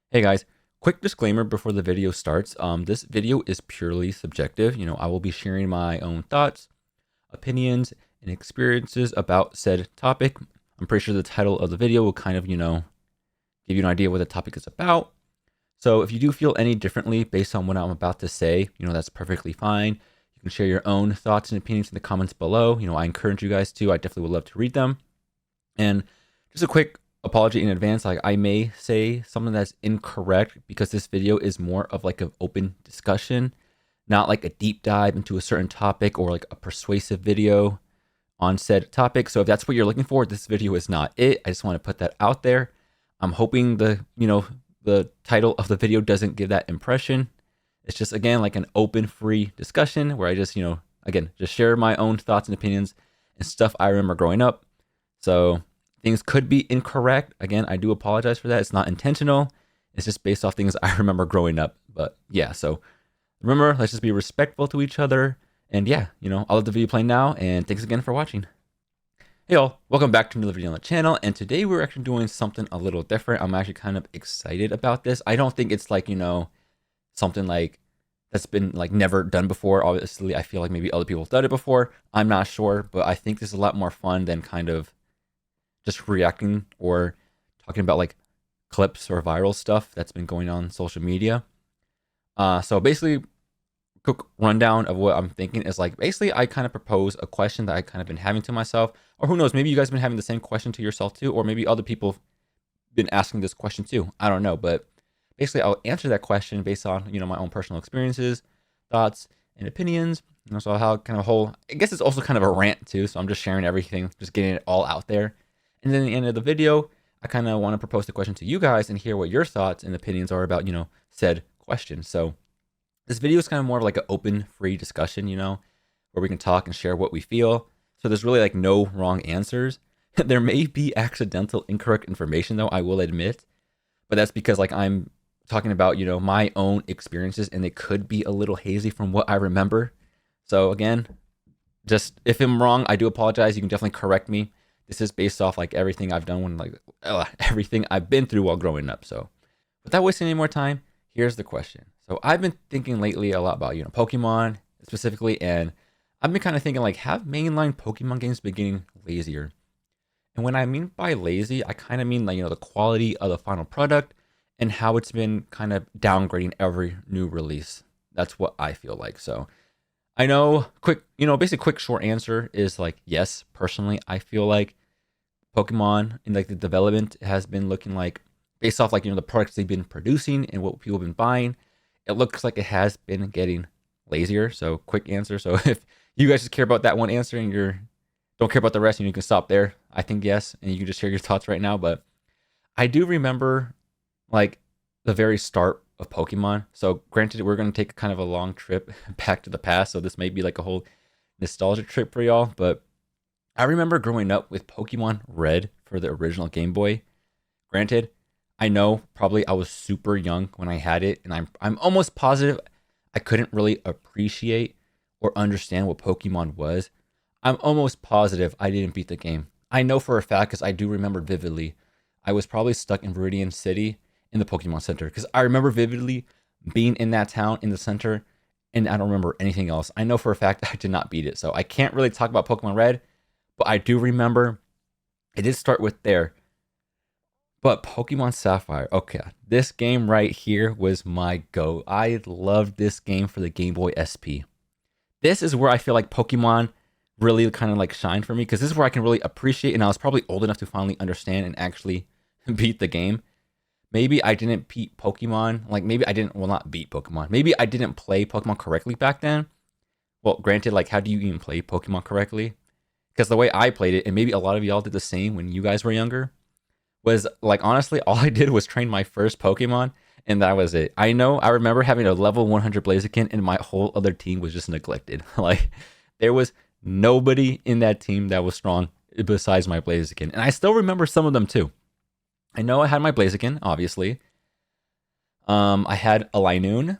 Hey guys, quick disclaimer before the video starts. This video is purely subjective. I will be sharing my own thoughts, opinions, and experiences about said topic. I'm pretty sure the title of the video will kind of, give you an idea what the topic is about. So if you do feel any differently based on what I'm about to say, that's perfectly fine. You can share your own thoughts and opinions in the comments below. I encourage you guys to. I definitely would love to read them. And just a quick apology in advance, like I may say something that's incorrect because this video is more of like an open discussion, not like a deep dive into a certain topic or like a persuasive video on said topic. So if that's what you're looking for, this video is not it. I just want to put that out there. I'm hoping the title of the video doesn't give that impression. It's just, again, like an open, free discussion where I just, again, just share my own thoughts and opinions and stuff I remember growing up. So things could be incorrect. Again, I do apologize for that. It's not intentional. It's just based off things I remember growing up. But yeah, so remember, let's just be respectful to each other. And yeah, I'll let the video play now. And thanks again for watching. Hey all, welcome back to another video on the channel. And today we're actually doing something a little different. I'm actually kind of excited about this. I don't think it's like, something like that's been like never done before. Obviously, I feel like maybe other people have done it before. I'm not sure, but I think this is a lot more fun than kind of just reacting or talking about like clips or viral stuff that's been going on social media. So basically, quick rundown of what I'm thinking is like, basically I kind of propose a question that I kind of been having to myself, or who knows, maybe you guys have been having the same question to yourself too, or maybe other people have been asking this question too. I don't know, but basically I'll answer that question based on, my own personal experiences, thoughts, and opinions. So how kind of whole, I guess it's also kind of a rant too. So I'm just sharing everything, just getting it all out there. And then at the end of the video, I kind of want to propose the question to you guys and hear what your thoughts and opinions are about, said question. So this video is kind of more of like an open, free discussion, where we can talk and share what we feel. So there's really like no wrong answers. There may be accidental, incorrect information though, I will admit. But that's because like I'm talking about, my own experiences and it could be a little hazy from what I remember. So again, just if I'm wrong, I do apologize. You can definitely correct me. This is based off like everything I've done everything I've been through while growing up. So without wasting any more time, here's the question. So I've been thinking lately a lot about, Pokemon specifically, and I've been kind of thinking like, have mainline Pokemon games been getting lazier? And when I mean by lazy, I kind of mean like, the quality of the final product and how it's been kind of downgrading every new release. That's what I feel like. So I know basically quick short answer is like, yes, personally, I feel like Pokemon in like the development has been looking like, based off like, the products they've been producing and what people have been buying, it looks like it has been getting lazier. So quick answer. So if you guys just care about that one answer and don't care about the rest and you can stop there, I think yes. And you can just share your thoughts right now. But I do remember like the very start of Pokemon. So granted, we're going to take kind of a long trip back to the past. So this may be like a whole nostalgia trip for y'all. But I remember growing up with Pokemon Red for the original Game Boy. Granted, I know probably I was super young when I had it, and I'm almost positive I couldn't really appreciate or understand what Pokemon was. I'm almost positive I didn't beat the game. I know for a fact because I do remember vividly. I was probably stuck in Viridian City in the Pokemon Center because I remember vividly being in that town in the center, and I don't remember anything else. I know for a fact I did not beat it, so I can't really talk about Pokemon Red, but I do remember it did start with there. But Pokemon Sapphire, okay, this game right here was my go. I loved this game for the Game Boy SP. This is where I feel like Pokemon really kind of like shined for me because this is where I can really appreciate, and I was probably old enough to finally understand and actually beat the game. Maybe I didn't beat Pokemon, like maybe I didn't, well, not beat Pokemon. Maybe I didn't play Pokemon correctly back then. Well, granted, like how do you even play Pokemon correctly? Because the way I played it, and maybe a lot of y'all did the same when you guys were younger, was like honestly all I did was train my first Pokemon and that was it. I remember having a level 100 Blaziken and my whole other team was just neglected. Like there was nobody in that team that was strong besides my Blaziken, and I still remember some of them too. I know I had my Blaziken, obviously. I had a Linoon,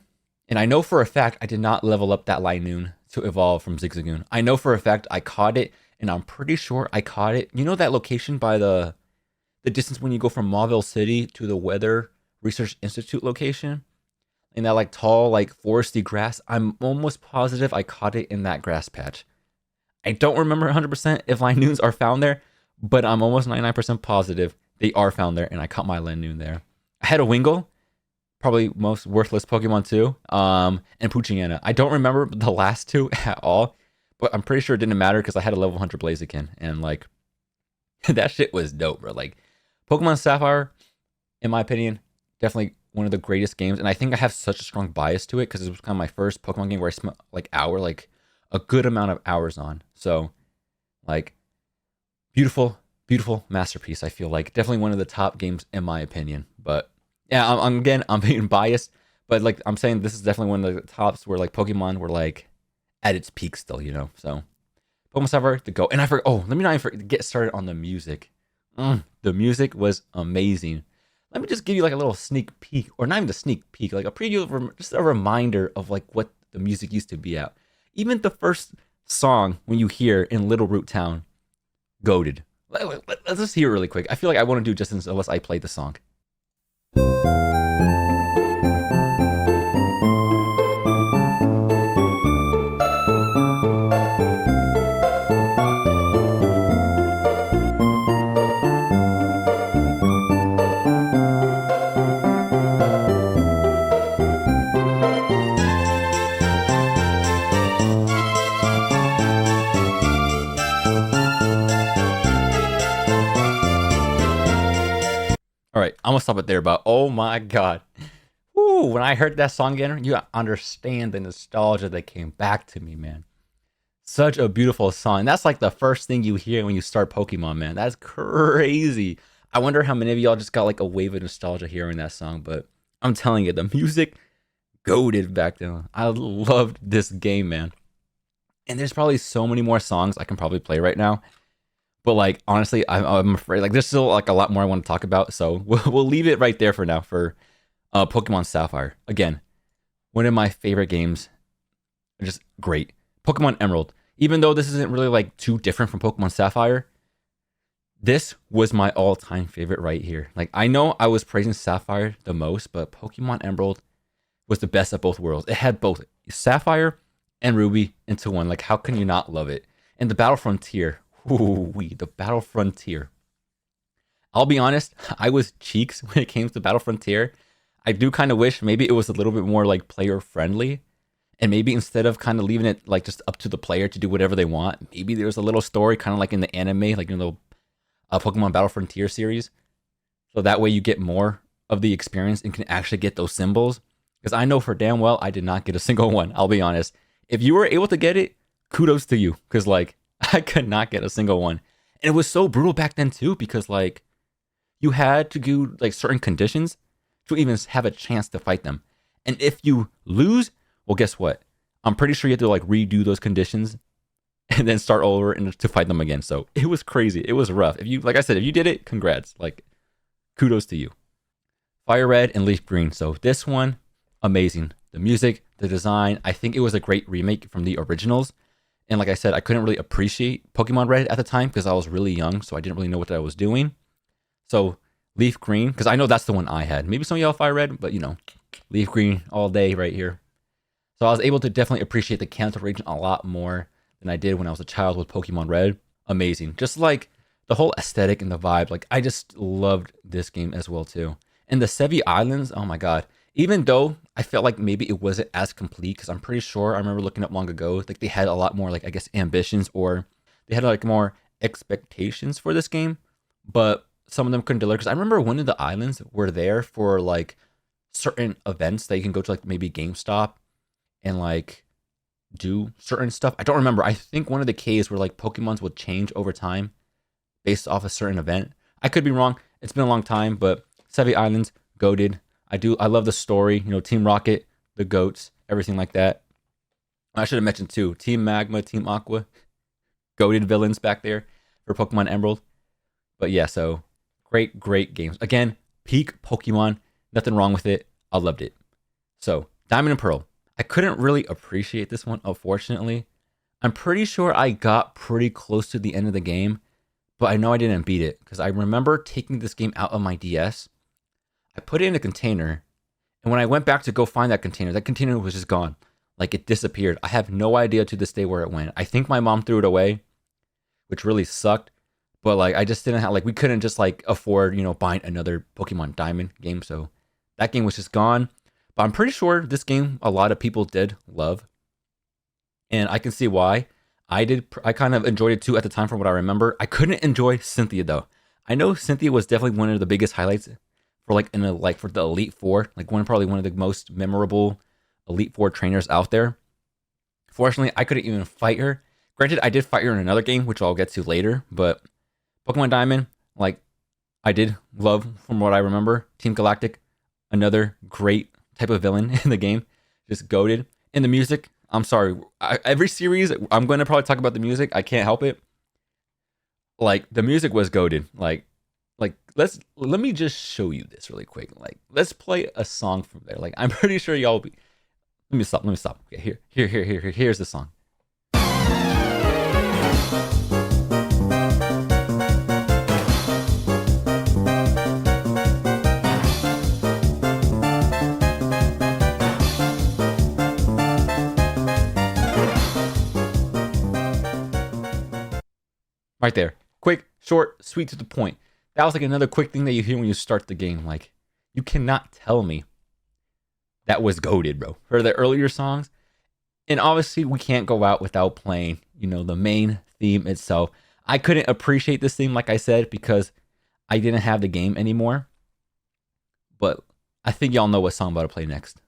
and I know for a fact I did not level up that Linoon to evolve from Zigzagoon. I know for a fact I caught it, and I'm pretty sure I caught it. You know that location by the distance when you go from Mauville City to the weather Research Institute location. In that like tall, like foresty grass. I'm almost positive I caught it in that grass patch. I don't remember 100% if Linoons are found there, but I'm almost 99% positive they are found there, and I caught my Linoon there. I had a Wingull, probably most worthless Pokemon too, and Poochyena. I don't remember the last two at all, but I'm pretty sure it didn't matter because I had a level 100 Blaziken, and like, that shit was dope, bro. Like, Pokemon Sapphire, in my opinion, definitely one of the greatest games, and I think I have such a strong bias to it because it was kind of my first Pokemon game where I spent like a good amount of hours on. So, like, beautiful, beautiful masterpiece. I feel like definitely one of the top games in my opinion. But yeah, I'm being biased, but like I'm saying, this is definitely one of the tops where like Pokemon were like at its peak still, you know. So Pokemon Sapphire to go, and I forgot. Oh, let me not even get started on the music. The music was amazing. Let me just give you like a little sneak peek, or not even a sneak peek, like a preview, just a reminder of like what the music used to be at. Even the first song when you hear in Littleroot Town, goated. Let's just hear it really quick. I feel like I wouldn't do justice unless I played the song. All right, I'm gonna stop it there. But oh my god, woo! When I heard that song again, you understand the nostalgia that came back to me, man. Such a beautiful song. That's like the first thing you hear when you start Pokemon, man. That's crazy. I wonder how many of y'all just got like a wave of nostalgia hearing that song. But I'm telling you, the music goated back then. I loved this game, man. And there's probably so many more songs I can probably play right now. But like honestly, I'm afraid like there's still like a lot more I want to talk about. So we'll leave it right there for now for Pokemon Sapphire. Again, one of my favorite games. Just great. Pokemon Emerald. Even though this isn't really like too different from Pokemon Sapphire, this was my all-time favorite right here. Like I know I was praising Sapphire the most, but Pokemon Emerald was the best of both worlds. It had both Sapphire and Ruby into one. Like how can you not love it? And the Battle Frontier. Ooh, the Battle Frontier. I'll be honest, I was cheeks when it came to Battle Frontier. I do kind of wish maybe it was a little bit more like player friendly, and maybe instead of kind of leaving it like just up to the player to do whatever they want, maybe there was a little story kind of like in the anime, like in the Pokemon Battle Frontier series, so that way you get more of the experience and can actually get those symbols. Because I know for damn well I did not get a single one. I'll be honest. If you were able to get it, kudos to you, because like I could not get a single one. And it was so brutal back then too, because like you had to do like certain conditions to even have a chance to fight them. And if you lose, well, guess what? I'm pretty sure you have to like redo those conditions and then start over and to fight them again. So it was crazy. It was rough. If you, like I said, if you did it, congrats. Like kudos to you. FireRed and LeafGreen. So this one, amazing. The music, the design. I think it was a great remake from the originals. And like I said, I couldn't really appreciate Pokemon Red at the time because I was really young, so I didn't really know what I was doing. So LeafGreen, because I know that's the one I had. Maybe some of y'all Fire Red, but you know, LeafGreen all day right here. So I was able to definitely appreciate the Kanto region a lot more than I did when I was a child with Pokemon Red. Amazing. Just like the whole aesthetic and the vibe. Like I just loved this game as well too. And the Sevi Islands, oh my god. Even though I felt like maybe it wasn't as complete, because I'm pretty sure I remember looking up long ago, like they had a lot more like I guess ambitions, or they had like more expectations for this game, but some of them couldn't deliver. Because I remember one of the islands were there for like certain events that you can go to, like maybe GameStop and like do certain stuff. I don't remember. I think one of the caves where like Pokemons would change over time based off a certain event. I could be wrong. It's been a long time, but Sevi Islands, goated. I love the story, you know, Team Rocket, the goats, everything like that. I should have mentioned too, Team Magma, Team Aqua, goated villains back there for Pokemon Emerald. But yeah, so great games. Again, peak Pokemon, nothing wrong with it. I loved it. So Diamond and Pearl. I couldn't really appreciate this one, unfortunately. I'm pretty sure I got pretty close to the end of the game, but I know I didn't beat it because I remember taking this game out of my DS. I put it in a container, and when I went back to go find that container was just gone. Like, it disappeared. I have no idea to this day where it went. I think my mom threw it away, which really sucked. But like, I just didn't have, like, we couldn't just like afford, buying another Pokemon Diamond game. So that game was just gone. But I'm pretty sure this game a lot of people did love, and I can see why. I kind of enjoyed it too at the time from what I remember. I couldn't enjoy Cynthia though. I know Cynthia was definitely one of the biggest highlights for for the Elite Four, like probably one of the most memorable Elite Four trainers out there. Fortunately, I couldn't even fight her. Granted, I did fight her in another game, which I'll get to later, but Pokemon Diamond, like, I did love from what I remember. Team Galactic, another great type of villain in the game, just goated. And the music, I'm sorry, every series, I'm going to probably talk about the music. I can't help it. Like, the music was goated. Like let me just show you this really quick. Like, let's play a song from there. Like, I'm pretty sure y'all be. Let me stop. Okay, here's the song. Right there. Quick, short, sweet, to the point. That was like another quick thing that you hear when you start the game. Like, you cannot tell me that was goated, bro. For the earlier songs. And obviously, we can't go out without playing, the main theme itself. I couldn't appreciate this theme, like I said, because I didn't have the game anymore. But I think y'all know what song I'm about to play next.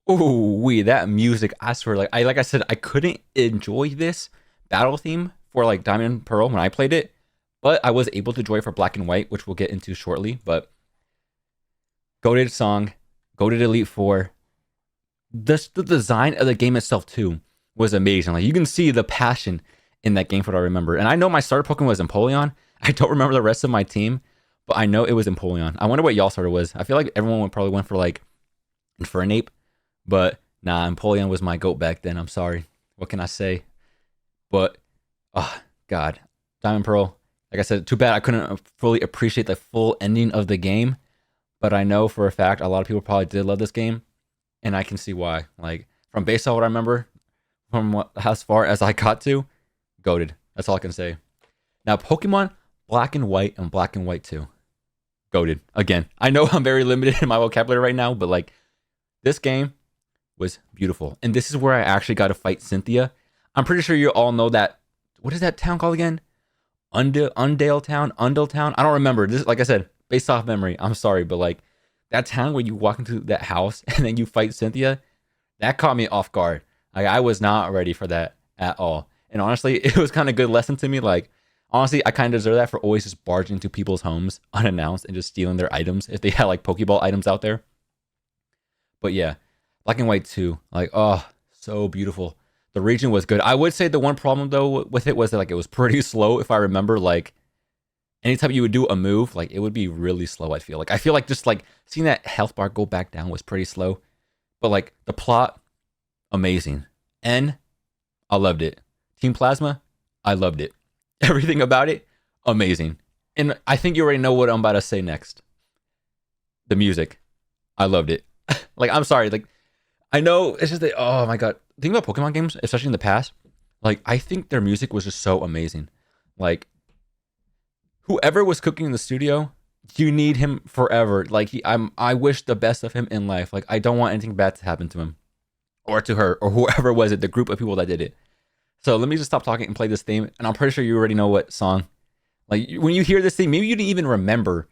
Oh, that music, I swear, like I said, I couldn't enjoy this battle theme for like Diamond and Pearl when I played it, but I was able to enjoy it for Black and White, which we'll get into shortly. But goated song, goated Elite Four. The design of the game itself too was amazing. Like, you can see the passion in that game for what I remember. And I know my starter Pokemon was Empoleon. I don't remember the rest of my team, but I know it was Empoleon. I wonder what y'all starter was. I feel like everyone probably went for like Infernape. But nah, Empoleon was my GOAT back then. I'm sorry. What can I say? But, oh, God. Diamond Pearl, like I said, too bad I couldn't fully appreciate the full ending of the game. But I know for a fact a lot of people probably did love this game. And I can see why. Like, from based on what I remember, as far as I got to, goated. That's all I can say. Now, Pokemon Black and White and Black and White 2. Goated. Again, I know I'm very limited in my vocabulary right now, but like, this game was beautiful. And this is where I actually got to fight Cynthia. I'm pretty sure you all know that. What is that town called again? Undale Town? I don't remember. This, like I said, based off memory. I'm sorry, but like, that town where you walk into that house and then you fight Cynthia, that caught me off guard. Like, I was not ready for that at all. And honestly, it was kind of a good lesson to me. Like, honestly, I kind of deserve that for always just barging into people's homes unannounced and just stealing their items if they had like Pokeball items out there. But yeah, Black and White 2, like, oh, so beautiful. The region was good. I would say the one problem though with it was that like it was pretty slow. If I remember, like, anytime you would do a move, like, it would be really slow. I feel like just like seeing that health bar go back down was pretty slow. But like, the plot, amazing. I loved it. Team Plasma, I loved it. Everything about it, amazing. And I think you already know what I'm about to say next. The music, I loved it. Like, I'm sorry, like, I know it's just that, oh my God. The thing about Pokemon games, especially in the past, like, I think their music was just so amazing. Like, whoever was cooking in the studio, you need him forever. Like, I wish the best of him in life. Like, I don't want anything bad to happen to him or to her or whoever was it, the group of people that did it. So let me just stop talking and play this theme. And I'm pretty sure you already know what song. Like, when you hear this thing, maybe you didn't even remember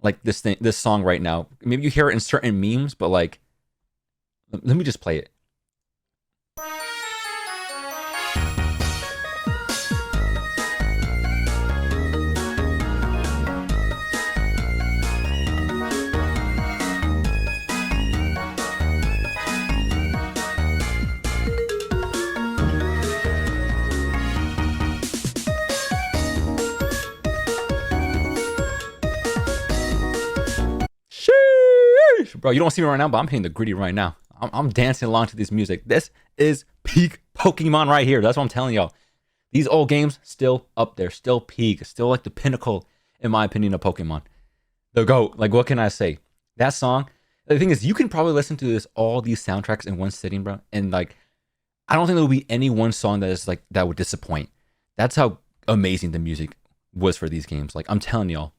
like this song right now. Maybe you hear it in certain memes, but like, let me just play it. Bro, you don't see me right now, but I'm hitting the gritty right now. I'm dancing along to this music. This is peak Pokemon right here. That's what I'm telling y'all. These old games still up there, still peak, still like the pinnacle, in my opinion, of Pokemon. The GOAT. Like, what can I say? That song. The thing is, you can probably listen to all these soundtracks in one sitting, bro. And like, I don't think there will be any one song that is like that would disappoint. That's how amazing the music was for these games. Like, I'm telling y'all,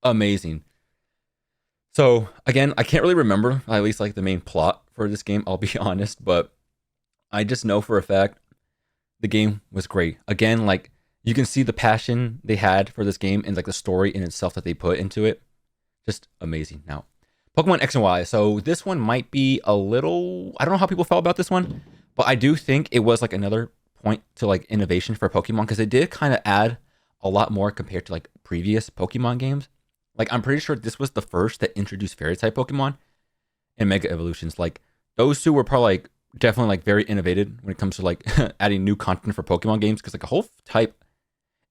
amazing. So again, I can't really remember at least like the main plot for this game. I'll be honest, but I just know for a fact the game was great. Again, like you can see the passion they had for this game and like the story in itself that they put into it. Just amazing. Now, Pokemon X and Y. So this one might be a little, I don't know how people felt about this one, but I do think it was like another point to like innovation for Pokemon because it did kind of add a lot more compared to like previous Pokemon games. Like I'm pretty sure this was the first that introduced Fairy type Pokemon and Mega Evolutions. Like those two were probably like definitely like very innovative when it comes to like adding new content for Pokemon games because like a whole type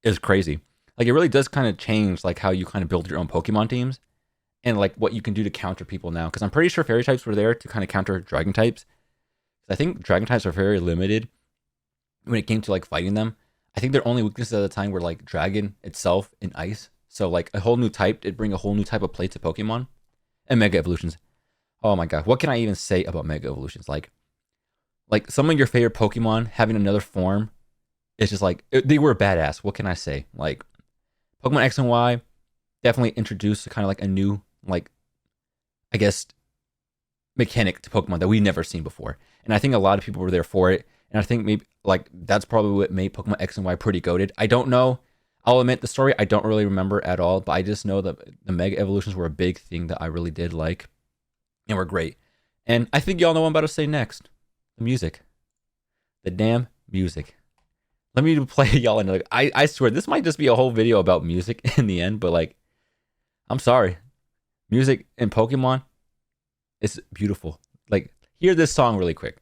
is crazy. Like it really does kind of change like how you kind of build your own Pokemon teams and like what you can do to counter people now. Because I'm pretty sure Fairy types were there to kind of counter Dragon types. I think Dragon types are very limited when it came to like fighting them. I think their only weaknesses at the time were like Dragon itself and Ice. So like a whole new type did bring a whole new type of play to Pokemon and Mega Evolutions. Oh my god, what can I even say about Mega Evolutions? Like some of your favorite Pokemon having another form is just like they were badass. What can I say? Like Pokemon X and Y definitely introduced kind of like a new like I guess mechanic to Pokemon that we've never seen before. And I think a lot of people were there for it. And I think maybe like that's probably what made Pokemon X and Y pretty goated. I don't know. I'll admit the story I don't really remember at all, but I just know that the Mega Evolutions were a big thing that I really did like and were great. And I think y'all know what I'm about to say next. The music. The damn music. Let me play y'all another. I swear this might just be a whole video about music in the end, but like I'm sorry. Music in Pokemon is beautiful. Like hear this song really quick.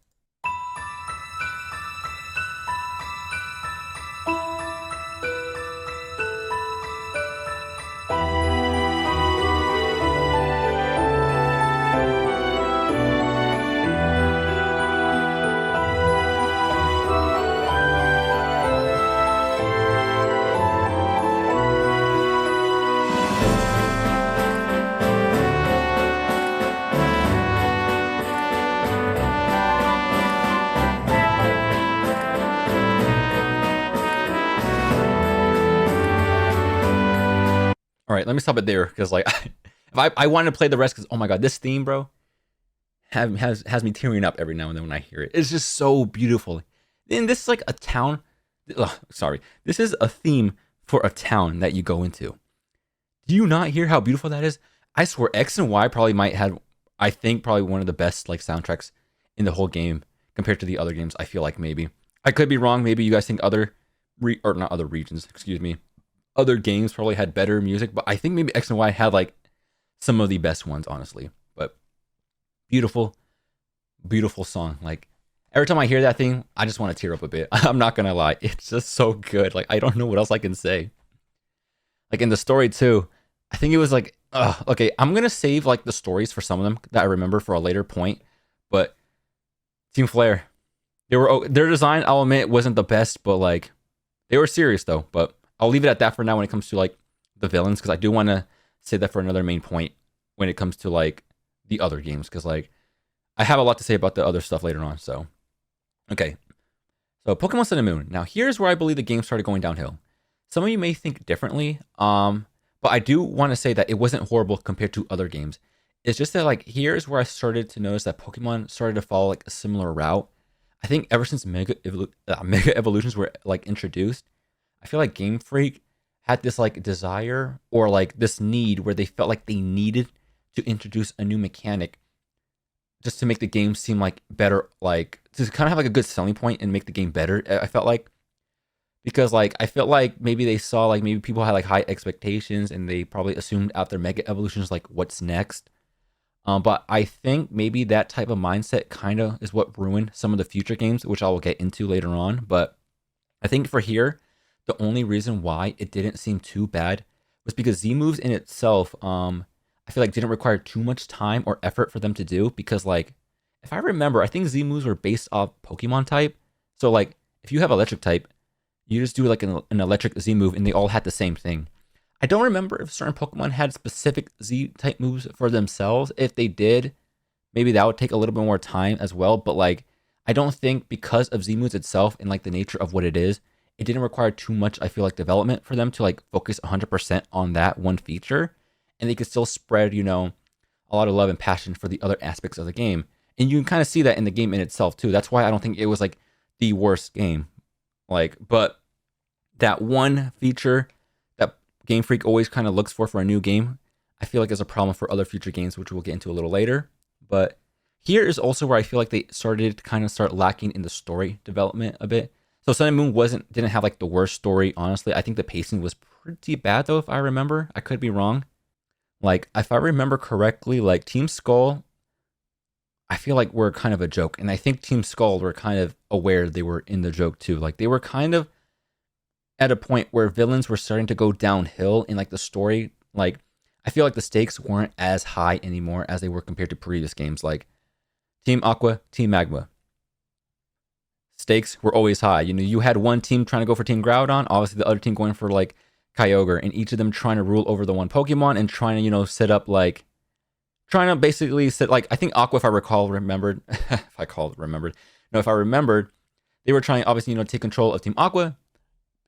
All right, let me stop it there because like if I wanted to play the rest because oh my god, this theme, bro, has me tearing up every now and then when I hear it. It's just so beautiful. And this is like a town. Sorry, this is a theme for a town that you go into. Do you not hear how beautiful that is? I swear, X and Y probably might have. I think probably one of the best like soundtracks in the whole game compared to the other games. I feel like maybe I could be wrong. Maybe you guys think other or not other regions. Excuse me. Other games probably had better music, but I think maybe X and Y had like some of the best ones, honestly. But beautiful, beautiful song. Like every time I hear that thing, I just want to tear up a bit. I'm not gonna lie, it's just so good. Like I don't know what else I can say. Like in the story too, I think it was like, okay, I'm gonna save like the stories for some of them that I remember for a later point. But Team Flare, their design, I'll admit, wasn't the best, but like they were serious though. But I'll leave it at that for now when it comes to like the villains, because I do want to say that for another main point when it comes to like the other games, because like I have a lot to say about the other stuff later on. So okay, so Pokemon Sun and Moon. Now here's where I believe the game started going downhill. Some of you may think differently, but I do want to say that it wasn't horrible compared to other games. It's just that like here's where I started to notice that Pokemon started to follow like a similar route. I think ever since Mega Evolutions were like introduced, I feel like Game Freak had this like desire or like this need where they felt like they needed to introduce a new mechanic just to make the game seem like better, like to kind of have like a good selling point and make the game better. I felt like, because like I felt like maybe they saw like maybe people had like high expectations and they probably assumed after Mega Evolutions like what's next. But I think maybe that type of mindset kind of is what ruined some of the future games, which I will get into later on. But I think for here, the only reason why it didn't seem too bad was because Z moves in itself, I feel like didn't require too much time or effort for them to do, because like if I remember, I think Z moves were based off Pokemon type. So like if you have electric type, you just do like an electric Z move and they all had the same thing. I don't remember if certain Pokemon had specific Z type moves for themselves. If they did, maybe that would take a little bit more time as well. But like I don't think because of Z moves itself and like the nature of what it is, it didn't require too much, I feel like, development for them to like focus 100% on that one feature. And they could still spread, you know, a lot of love and passion for the other aspects of the game. And you can kind of see that in the game in itself too. That's why I don't think it was like the worst game. Like, but that one feature that Game Freak always kind of looks for a new game, I feel like is a problem for other future games, which we'll get into a little later. But here is also where I feel like they started to kind of start lacking in the story development a bit. So Sun and Moon didn't have like the worst story, honestly. I think the pacing was pretty bad though, if I remember. I could be wrong. Like, if I remember correctly, like Team Skull, I feel like were kind of a joke. And I think Team Skull were kind of aware they were in the joke too. Like they were kind of at a point where villains were starting to go downhill in like the story. Like I feel like the stakes weren't as high anymore as they were compared to previous games. Like Team Aqua, Team Magma. Stakes were always high. You know, you had one team trying to go for Team Groudon, obviously the other team going for like Kyogre, and each of them trying to rule over the one Pokemon and trying to, you know, set up like, trying to basically set, like, I think Aqua, if I remembered, if I remembered, they were trying, obviously, you know, take control of Team Aqua,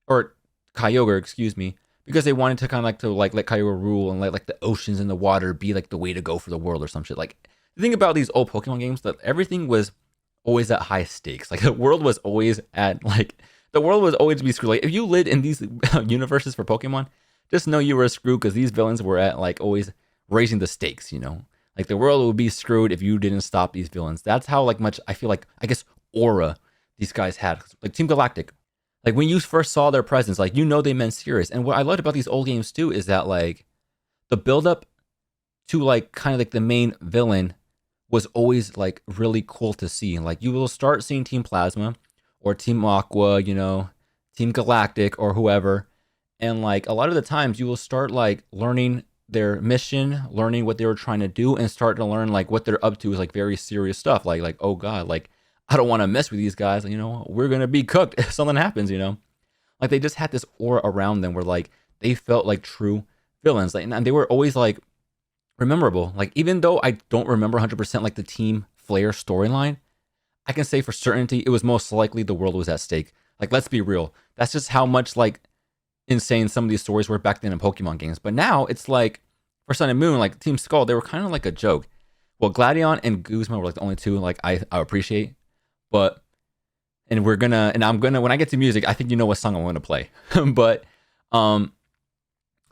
or Kyogre, excuse me, because they wanted to kind of like to like let Kyogre rule and let like the oceans and the water be like the way to go for the world or some shit. Like, the thing about these old Pokemon games, that everything was always at high stakes. Like the world was always at like, the world was always be screwed. Like if you lived in these universes for Pokemon, just know you were screwed because these villains were at like always raising the stakes, you know? Like the world would be screwed if you didn't stop these villains. That's how like much I feel like, I guess, aura these guys had. Like Team Galactic. Like when you first saw their presence, like you know they meant serious. And what I loved about these old games too is that like the build up to like kind of like the main villain was always like really cool to see. Like you will start seeing Team Plasma or Team Aqua, you know, Team Galactic or whoever. And like a lot of the times you will start like learning their mission, learning what they were trying to do, and start to learn like what they're up to is like very serious stuff. Like, oh God, like I don't want to mess with these guys. You know, we're going to be cooked if something happens, you know? Like they just had this aura around them where like they felt like true villains. Like, and they were always like rememberable. Like even though I don't remember 100% like the Team Flare storyline, I can say for certainty it was most likely the world was at stake. Like, let's be real. That's just how much like insane some of these stories were back then in Pokemon games. But now it's like for Sun and Moon, like Team Skull, they were kind of like a joke. Well, Gladion and Guzma were like the only two like I appreciate. But I'm gonna when I get to music, I think you know what song I'm gonna play. But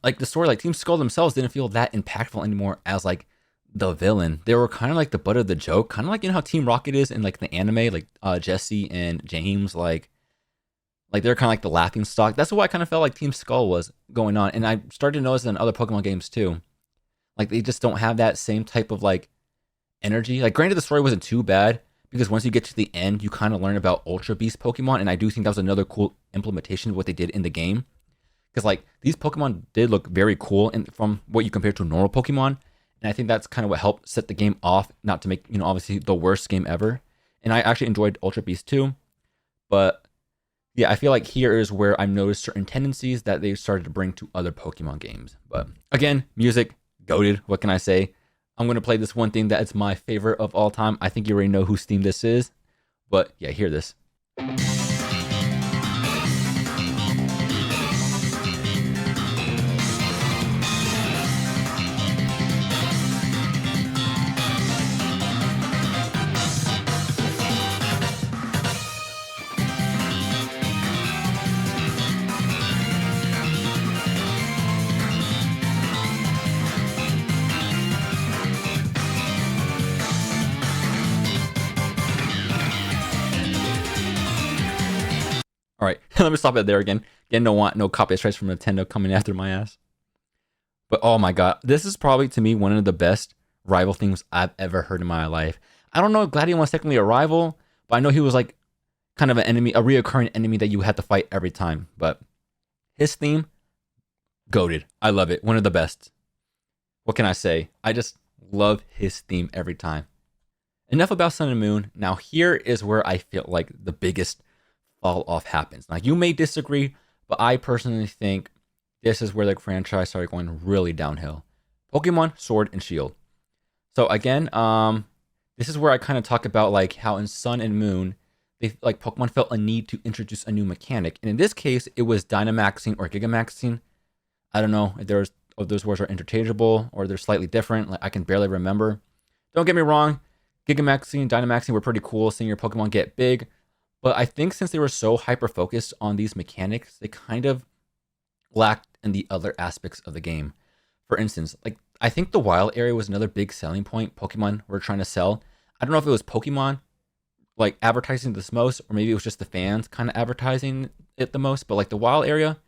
like the story, like Team Skull themselves didn't feel that impactful anymore as like the villain. They were kind of like the butt of the joke, kind of like, you know how Team Rocket is in like the anime, like Jesse and James, like they're kind of like the laughing stock. That's what I kind of felt like Team Skull was going on. And I started to notice in other Pokemon games too, like they just don't have that same type of like energy. Like granted, the story wasn't too bad because once you get to the end, you kind of learn about Ultra Beast Pokemon, and I do think that was another cool implementation of what they did in the game. Because like these Pokemon did look very cool from what you compare to normal Pokemon. And I think that's kind of what helped set the game off, not to make, you know, obviously the worst game ever. And I actually enjoyed Ultra Beast too. But yeah, I feel like here is where I've noticed certain tendencies that they started to bring to other Pokemon games. But again, music, goated. What can I say? I'm going to play this one theme that is my favorite of all time. I think you already know whose theme this is. But yeah, hear this. All right, let me stop it there again. Again, don't want no copyright strikes from Nintendo coming after my ass. But oh my god, this is probably to me one of the best rival themes I've ever heard in my life. I don't know if Gladion was technically a rival, but I know he was like kind of an enemy, a reoccurring enemy that you had to fight every time. But his theme, goated. I love it. One of the best. What can I say? I just love his theme every time. Enough about Sun and Moon. Now here is where I feel like the biggest fall off happens. Now you may disagree, but I personally think this is where the franchise started going really downhill. Pokemon Sword and Shield. So again, this is where I kind of talk about like how in Sun and Moon, like Pokemon felt a need to introduce a new mechanic, and in this case, it was Dynamaxing or Gigamaxing. I don't know if those words are interchangeable or they're slightly different. Like I can barely remember. Don't get me wrong, Gigamaxing and Dynamaxing were pretty cool, seeing your Pokemon get big. But I think since they were so hyper focused on these mechanics, they kind of lacked in the other aspects of the game. For instance, like I think the wild area was another big selling point Pokemon were trying to sell. I don't know if it was Pokemon like advertising this most, or maybe it was just the fans kind of advertising it the most. But like the wild area,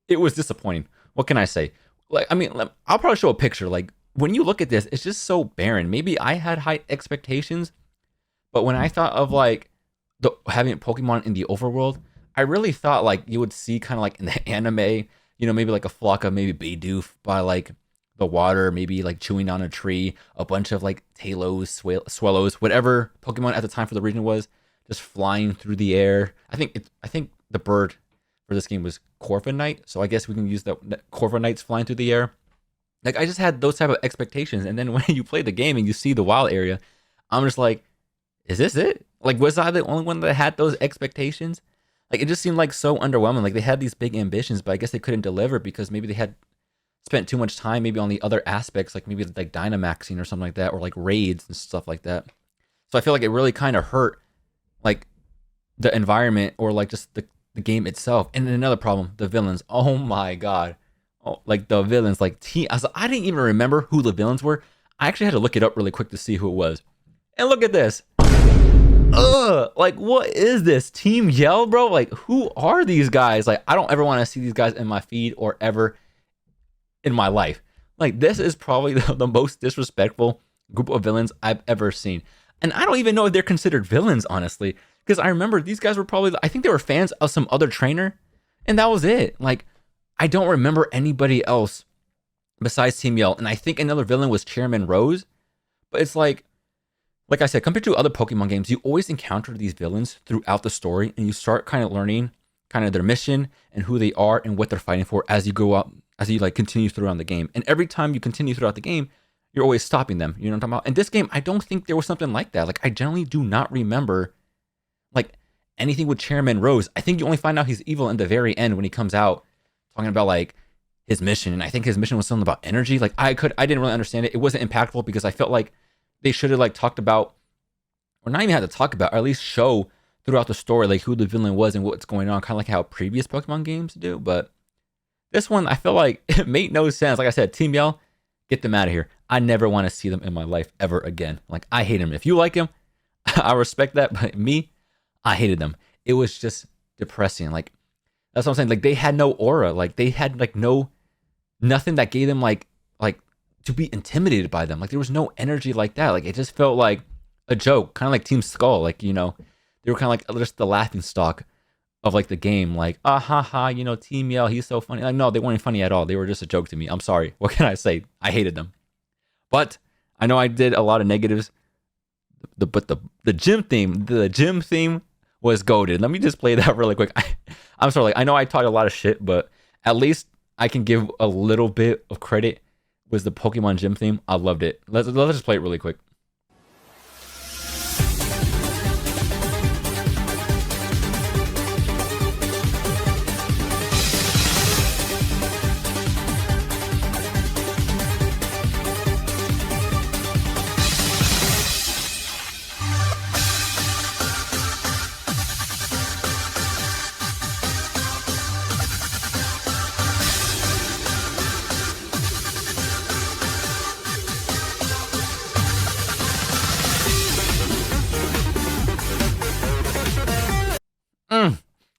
it was disappointing. What can I say? Like, I mean, I'll probably show a picture. Like when you look at this, it's just so barren. Maybe I had high expectations, but when I thought of like having Pokemon in the overworld, I really thought like you would see kind of like in the anime, maybe like a flock of maybe Beidoof by like the water, maybe like chewing on a tree, a bunch of like Talos, Swellows, whatever Pokemon at the time for the region was, just flying through the air. I think the bird for this game was Corviknight, so I guess we can use the Corviknights flying through the air. Like I just had those type of expectations, and then when you play the game and you see the wild area, I'm just like, is this it? Like was I the only one that had those expectations? Like it just seemed like so underwhelming. Like they had these big ambitions, but I guess they couldn't deliver because maybe they had spent too much time maybe on the other aspects, like maybe like Dynamaxing or something like that, or like raids and stuff like that. So I feel like it really kind of hurt like the environment or like just the game itself. And then another problem, the villains. Oh my god. Oh, like the villains, like I didn't even remember who the villains were. I actually had to look it up really quick to see who it was. And look at this. Ugh, like what is this? Team Yell, bro? Like who are these guys? Like I don't ever want to see these guys in my feed or ever in my life. Like this is probably the most disrespectful group of villains I've ever seen. And I don't even know if they're considered villains, honestly, because I remember these guys were probably, I think they were fans of some other trainer, and that was it. Like I don't remember anybody else besides Team Yell. And I think another villain was Chairman Rose. But it's like I said, compared to other Pokemon games, you always encounter these villains throughout the story, and you start kind of learning kind of their mission and who they are and what they're fighting for as you go up, as you like continue throughout the game. And every time you continue throughout the game, you're always stopping them. You know what I'm talking about? In this game, I don't think there was something like that. Like I generally do not remember like anything with Chairman Rose. I think you only find out he's evil in the very end when he comes out talking about like his mission. And I think his mission was something about energy. Like I didn't really understand it. It wasn't impactful because I felt like they should have like talked about, or not even had to talk about, or at least show throughout the story like who the villain was and what's going on, kind of like how previous Pokemon games do. But this one, I feel like it made no sense. Like I said, Team Yell, get them out of here. I never want to see them in my life ever again. Like I hate them. If you like them, I respect that. But me, I hated them. It was just depressing. Like that's what I'm saying. Like they had no aura. Like they had like nothing that gave them like to be intimidated by them. Like there was no energy like that. Like it just felt like a joke, kind of like Team Skull. Like they were kind of like just the laughing stock of like the game. Like ha ha, Team Yell, he's so funny. Like no, they weren't funny at all. They were just a joke to me. I'm sorry. What can I say? I hated them. But I know I did a lot of negatives. But the gym theme was goated. Let me just play that really quick. I'm sorry. Like I know I talked a lot of shit, but at least I can give a little bit of credit. Was the Pokemon gym theme? I loved it. Let's just play it really quick.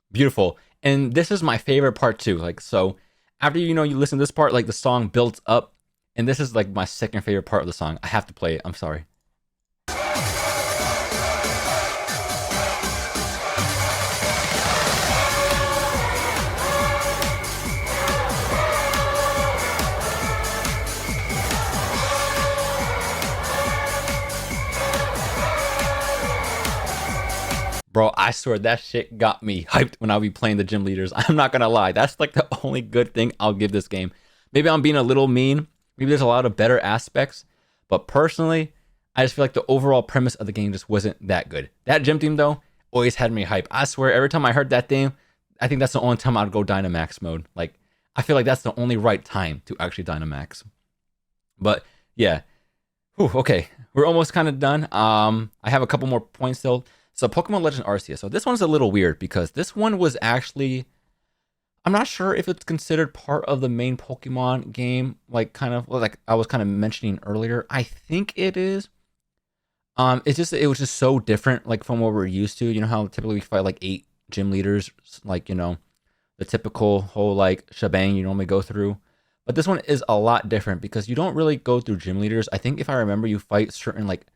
Beautiful. And this is my favorite part too. Like, so after you listen to this part, like the song builds up, and this is like my second favorite part of the song. I have to play it. I'm sorry. Bro, I swear that shit got me hyped when I'll be playing the gym leaders. I'm not gonna lie. That's like the only good thing I'll give this game. Maybe I'm being a little mean. Maybe there's a lot of better aspects. But personally, I just feel like the overall premise of the game just wasn't that good. That gym team, though, always had me hyped. I swear, every time I heard that theme, I think that's the only time I'd go Dynamax mode. Like, I feel like that's the only right time to actually Dynamax. But, yeah. Whew, okay, we're almost kind of done. I have a couple more points still. So Pokemon Legend Arceus. So this one's a little weird because this one was actually, I'm not sure if it's considered part of the main Pokemon game, like kind of like I was kind of mentioning earlier. I think it is. It was just so different, like from what we're used to. You know how typically we fight like 8 gym leaders, like the typical whole like shebang you normally go through. But this one is a lot different because you don't really go through gym leaders. I think if I remember, you fight certain like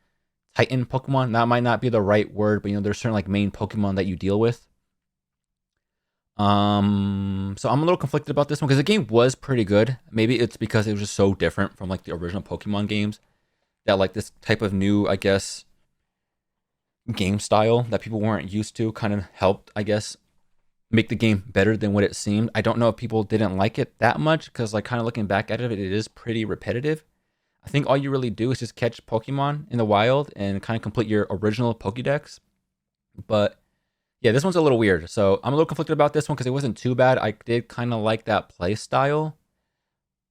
Titan Pokemon. That might not be the right word, but there's certain like main Pokemon that you deal with. So I'm a little conflicted about this one because the game was pretty good. Maybe it's because it was just so different from like the original Pokemon games that like this type of new, I guess, game style that people weren't used to kind of helped, I guess, make the game better than what it seemed. I don't know if people didn't like it that much because like kind of looking back at it, it is pretty repetitive. I think all you really do is just catch Pokemon in the wild and kind of complete your original Pokédex. But yeah, this one's a little weird. So I'm a little conflicted about this one because it wasn't too bad. I did kind of like that play style.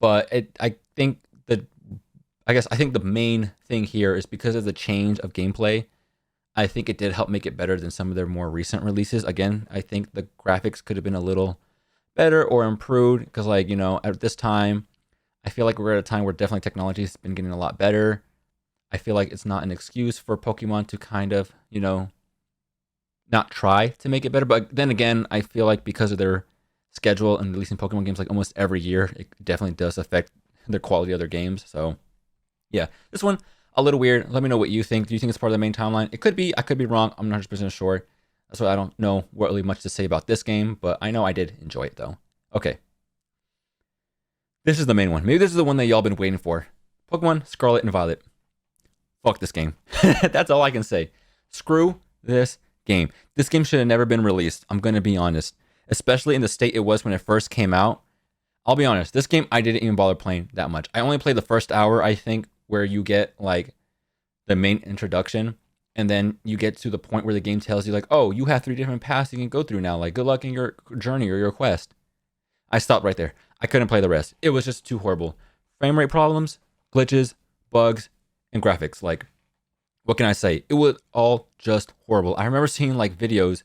But I think the main thing here is because of the change of gameplay. I think it did help make it better than some of their more recent releases. Again, I think the graphics could have been a little better or improved because like, at this time, I feel like we're at a time where definitely technology has been getting a lot better. I feel like it's not an excuse for Pokemon to kind of, not try to make it better. But then again, I feel like because of their schedule and releasing Pokemon games like almost every year, it definitely does affect the quality of their games. So yeah, this one, a little weird. Let me know what you think. Do you think it's part of the main timeline? It could be. I could be wrong. I'm not 100% sure. That's why I don't know really much to say about this game, but I know I did enjoy it though. Okay. This is the main one. Maybe this is the one that y'all been waiting for. Pokemon Scarlet and Violet. Fuck this game. That's all I can say. Screw this game. This game should have never been released. I'm going to be honest. Especially in the state it was when it first came out. I'll be honest. This game, I didn't even bother playing that much. I only played the first hour, I think, where you get like the main introduction. And then you get to the point where the game tells you like, oh, you have 3 different paths you can go through now. Like, good luck in your journey or your quest. I stopped right there. I couldn't play the rest. It was just too horrible. Frame rate problems, glitches, bugs, and graphics. Like, what can I say? It was all just horrible. I remember seeing like videos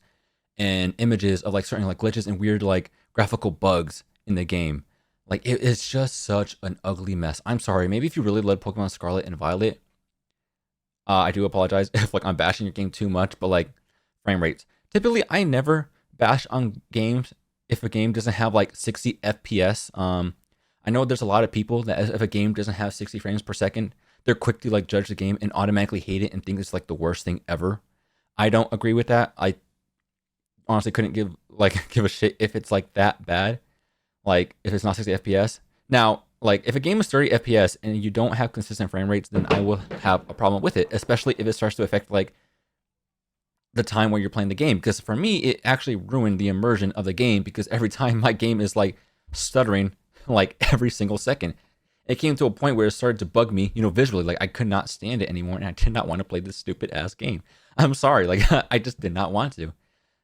and images of like certain like glitches and weird like graphical bugs in the game. Like, it's just such an ugly mess. I'm sorry. Maybe if you really love Pokemon Scarlet and Violet, I do apologize if like I'm bashing your game too much, but like frame rates. Typically, I never bash on games if a game doesn't have like 60 FPS. I know there's a lot of people that if a game doesn't have 60 frames per second, they're quick to like judge the game and automatically hate it and think it's like the worst thing ever. I don't agree with that. I honestly couldn't give a shit if it's like that bad. Like if it's not 60 FPS. Now, like if a game is 30 FPS and you don't have consistent frame rates, then I will have a problem with it, especially if it starts to affect like the time where you're playing the game. Because for me, it actually ruined the immersion of the game because every time my game is like stuttering like every single second. It came to a point where it started to bug me, visually. Like I could not stand it anymore and I did not want to play this stupid ass game. I'm sorry. Like I just did not want to.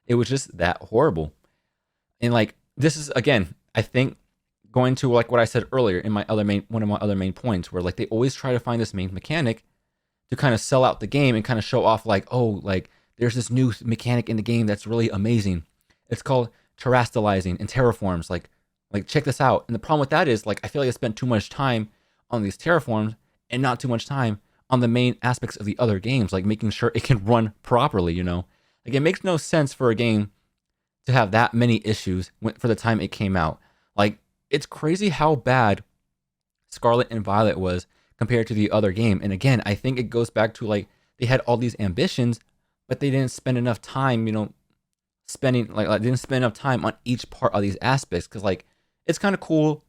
It was just that horrible. And like this is again, I think going to like what I said earlier in one of my other main points where like they always try to find this main mechanic to kind of sell out the game and kind of show off like, oh, like there's this new mechanic in the game that's really amazing. It's called terastallizing and terraforms. Like check this out. And the problem with that is like I feel like I spent too much time on these terraforms and not too much time on the main aspects of the other games, like making sure it can run properly, Like it makes no sense for a game to have that many issues for the time it came out. Like it's crazy how bad Scarlet and Violet was compared to the other game. And again, I think it goes back to like they had all these ambitions, but they didn't spend enough time, didn't spend enough time on each part of these aspects. Cause like, it's kind of cool.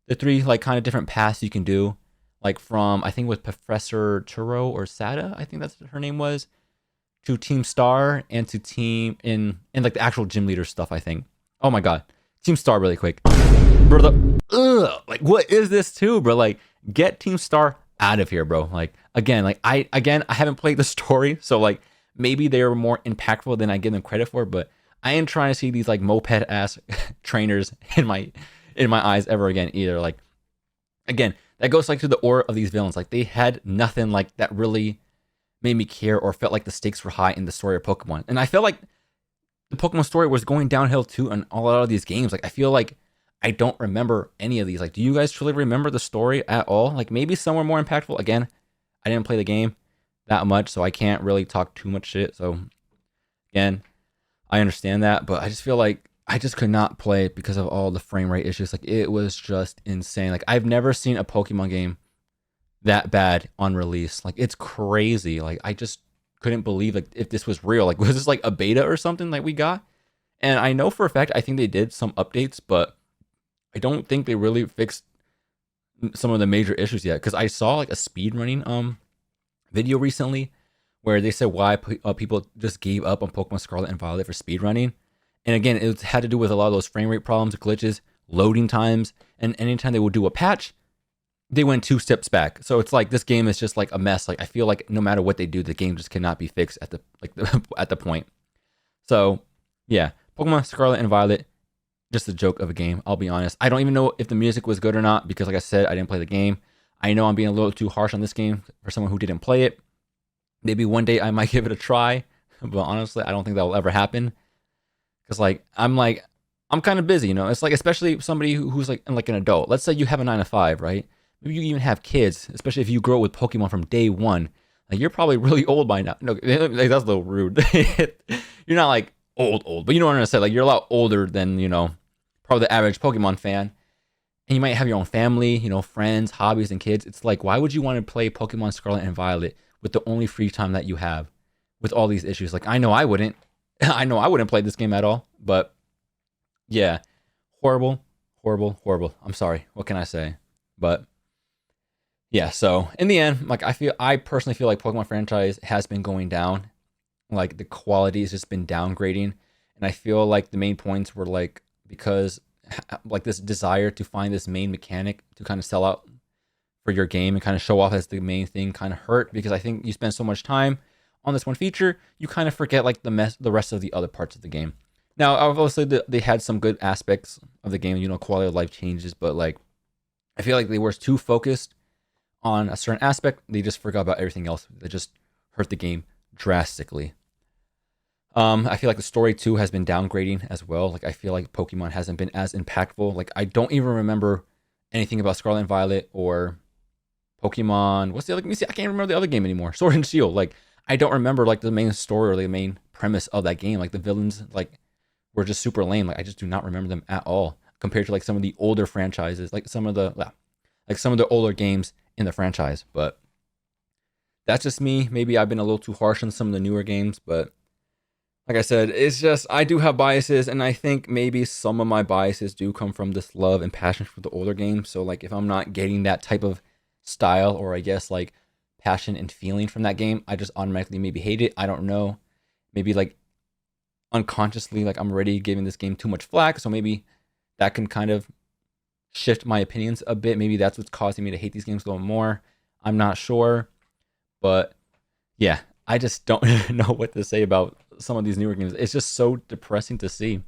The 3 like kind of different paths you can do, like from, I think with Professor Turo or Sada, I think that's what her name was. to Team Star and to Team in like the actual gym leader stuff, I think. Oh my god. Team Star really quick. Bro, like what is this too, bro? Like get Team Star out of here, bro. Like again, I haven't played the story, so like maybe they are more impactful than I give them credit for, but I am trying to see these like moped ass trainers in my eyes ever again either. Like again, that goes like to the aura of these villains. Like they had nothing like that really made me care or felt like the stakes were high in the story of Pokemon. And I felt like the Pokemon story was going downhill too in a lot of these games. Like I feel like I don't remember any of these. Like, do you guys truly remember the story at all? Like maybe some were more impactful. Again, I didn't play the game that much, so I can't really talk too much shit. So again, I understand that, but I just feel like I just could not play it because of all the frame rate issues. Like it was just insane. Like I've never seen a Pokemon game that bad on release. Like it's crazy. Like I just couldn't believe like if this was real. Like was this like a beta or something like we got? And I know for a fact I think they did some updates, but I don't think they really fixed some of the major issues yet. Because I saw like a speedrunning video recently where they said why people just gave up on Pokemon Scarlet and Violet for speedrunning. And again, it had to do with a lot of those frame rate problems, glitches, loading times, and anytime they would do a patch, they went 2 steps back. So it's like this game is just like a mess. Like I feel like no matter what they do, the game just cannot be fixed at the point. So yeah, Pokemon Scarlet and Violet, just a joke of a game. I'll be honest. I don't even know if the music was good or not because, like I said, I didn't play the game. I know I'm being a little too harsh on this game for someone who didn't play it. Maybe one day I might give it a try, but honestly, I don't think that will ever happen. Because I'm kind of busy, you know. It's like especially somebody who's like an adult. Let's say you have a 9 to 5, right? Maybe you even have kids, especially if you grow with Pokemon from day one. Like you're probably really old by now. No, like, that's a little rude. You're not like old, but you know what I'm gonna say. Like you're a lot older than probably the average Pokemon fan. And you might have your own family, friends, hobbies, and kids. It's like, why would you want to play Pokemon Scarlet and Violet with the only free time that you have with all these issues? Like I know I wouldn't. I know I wouldn't play this game at all, but yeah, horrible. I'm sorry. What can I say? But yeah, so in the end, like I personally feel like Pokemon franchise has been going down. Like the quality has just been downgrading. And I feel like the main points were like, because like this desire to find this main mechanic to kind of sell out for your game and kind of show off as the main thing kind of hurt, because I think you spend so much time on this one feature, you kind of forget like the rest of the other parts of the game. Now, obviously, they had some good aspects of the game, quality of life changes, but like I feel like they were too focused on a certain aspect. They just forgot about everything else. That just hurt the game drastically. I feel like the story too has been downgrading as well. Like I feel like Pokemon hasn't been as impactful. Like I don't even remember anything about Scarlet and Violet or Pokemon. What's the other? Let me see. I can't remember the other game anymore. Sword and Shield. Like I don't remember like the main story or the main premise of that game. Like the villains like were just super lame. Like I just do not remember them at all compared to like some of the older franchises, like some of the older games in the franchise. But that's just me. Maybe I've been a little too harsh on some of the newer games, but like I said, it's just I do have biases, and I think maybe some of my biases do come from this love and passion for the older games. So like if I'm not getting that type of style, or I guess like passion and feeling from that game, I just automatically maybe hate it. I don't know. Maybe like unconsciously, like I'm already giving this game too much flack, so maybe that can kind of shift my opinions a bit. Maybe that's what's causing me to hate these games a little more. I'm not sure, but yeah, I just don't know what to say about some of these newer games. It's just so depressing to see.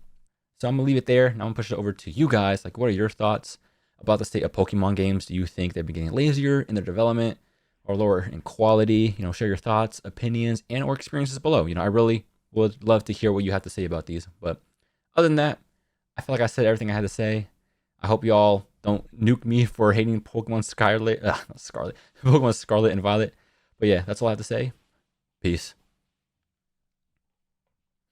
So I'm gonna leave it there. Now I'm gonna push it over to you guys. Like, what are your thoughts about the state of Pokemon games? Do you think they're getting lazier in their development or lower in quality? Share your thoughts, opinions, and or experiences below. I really would love to hear what you have to say about these. But other than that, I feel like I said everything I had to say. I hope y'all don't nuke me for hating Pokemon Pokemon Scarlet and Violet. But yeah, that's all I have to say. Peace.